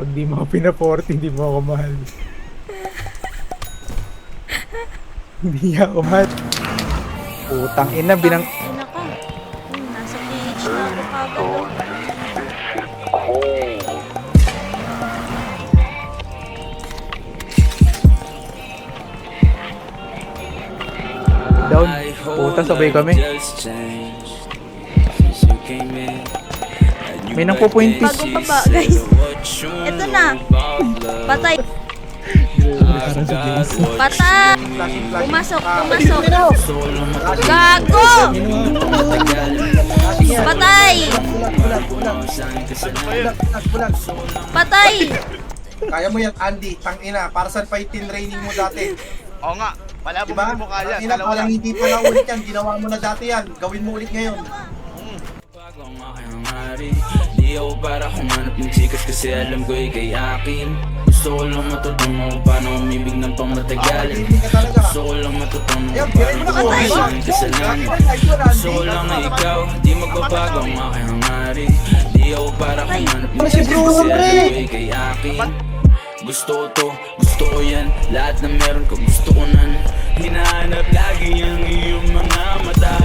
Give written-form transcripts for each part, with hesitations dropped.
Pag di mo ako pina-40, hindi mo ako mahal. Hindi niya ako mahal. Putang ina, binang... Ina ka. Nasa cage na ako kagad. Oh. Down. Puta, sabay kami. May nang pupuintis. Bagong baba, guys. Ito na. Patay. Patay. Pumasok. Gago. Patay. Patay. Kaya mo yan, Andy. Tangina, para saan pa yung training mo dati? Oo nga, pala Diba? mo kaya. Tangina, parang hindi pa na ulit yan. Ginawa mo na dati yan. Gawin mo ulit ngayon. Di ako para humanap ng chikas kasi alam ko ikay akin. Gusto ko lang matutunan kung paano umibig ng pangmatagalan. Gusto ko lang matutunan kung paano gumawa sa aking kasalanan. Gusto ko lang na ikaw, di magbabago ang aking hangarin. Di ako para humanap ng chikas kasi alam ko ikay akin. Gusto ko to, gusto ko yan, lahat na meron ko gusto ko nan. Hinahanap lagi ang iyong mga mata.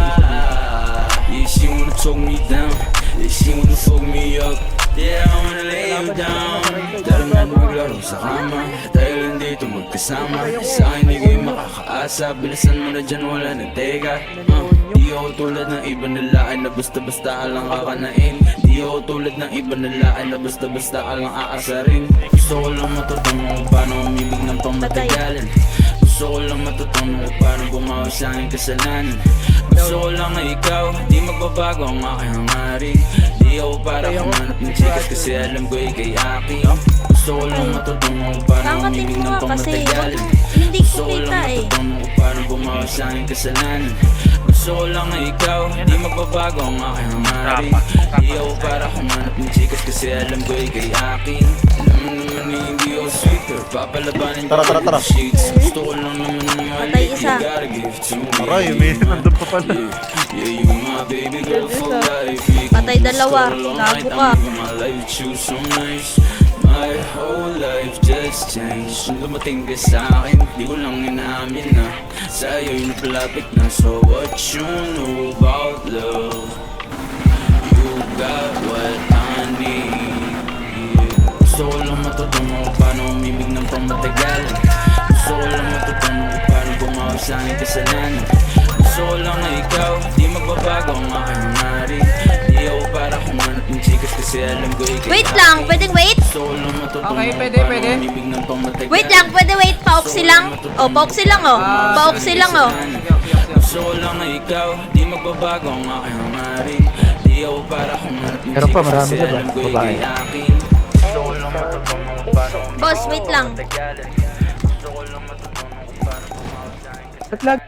Yes, you wanna talk me down. Yes, you wanna fuck me up. Yeah, I wanna lay you down. Tara na maglaro sa kama, dahil nandito magkasama. Sa akin di kayo makakaasa, bilisan mo na dyan, wala na teka. Di ako tulad ng iba nila ay na basta-basta ka lang kakanain. Di ako tulad ng iba nila ay na basta-basta ka lang aasarin. Gusto ko lang matutunan kung paano umibig ng pangmatagalan. Gusto ko lang matutunan kung paano gumawa sa aking kasalanan. Gusto ko lang na ikaw, di magbabago ang aking hangarin. Di ako para humanap ng chikas kasi alam ko ikay akin. Gusto ko lang matutunan kung paano umibig ng pangmatagalan. Hindi Gusto ko ko lang kita eh. matutunan kung paano gumawa sa aking kasalanan. Gusto ko lang na ikaw, di magbabago ang aking hangarin. Di ako para humanap ng chikas kasi alam ko ikay akin. Alam mo naman na hindi ako sweet, pero papalabanin ko ang sheets. Gusto ko lang naman ng Patay maliit, isa. you gotta give to me. Aray, may nandun pa pala. Yeah, you my baby girl for life. Patay dalawa. Gago ka. My life choose so nice. My whole life just changed. Nung dumating ka sa akin, di ko lang inaamin na sa'yo'y napalapit na. So what you know about love? You got what I need. Gusto ko lang matutunan kung paano umibig ng pangmatagalan. Gusto ko lang matutunan kung paano gumawa sa aking kasalanan. Gusto ko lang na ikaw, di magbabago ang aking hangarin. Di ako para humanap ng chikas kasi alam ko ikay Wait lang, pwedeng wait? Gusto ko lang matutunan Okay, kung pwede, paano pwede. umibig ng pangmatagalan. Wait lang, pwede wait. Pauksi lang. Oh, pauksi lang oh. Pauksi lang oh. Gusto ko lang na ikaw, di magbabago ang aking hangarin. Di ako para humanap ng Meron pa, chikas marami kasi na ba? alam ko Babae. ikay akin. Gusto ko lang matutunan kung paano Boss, wait lang. Gusto ko lang matutunan kung paano gumawa sa aking kasalanan. Ba't lag?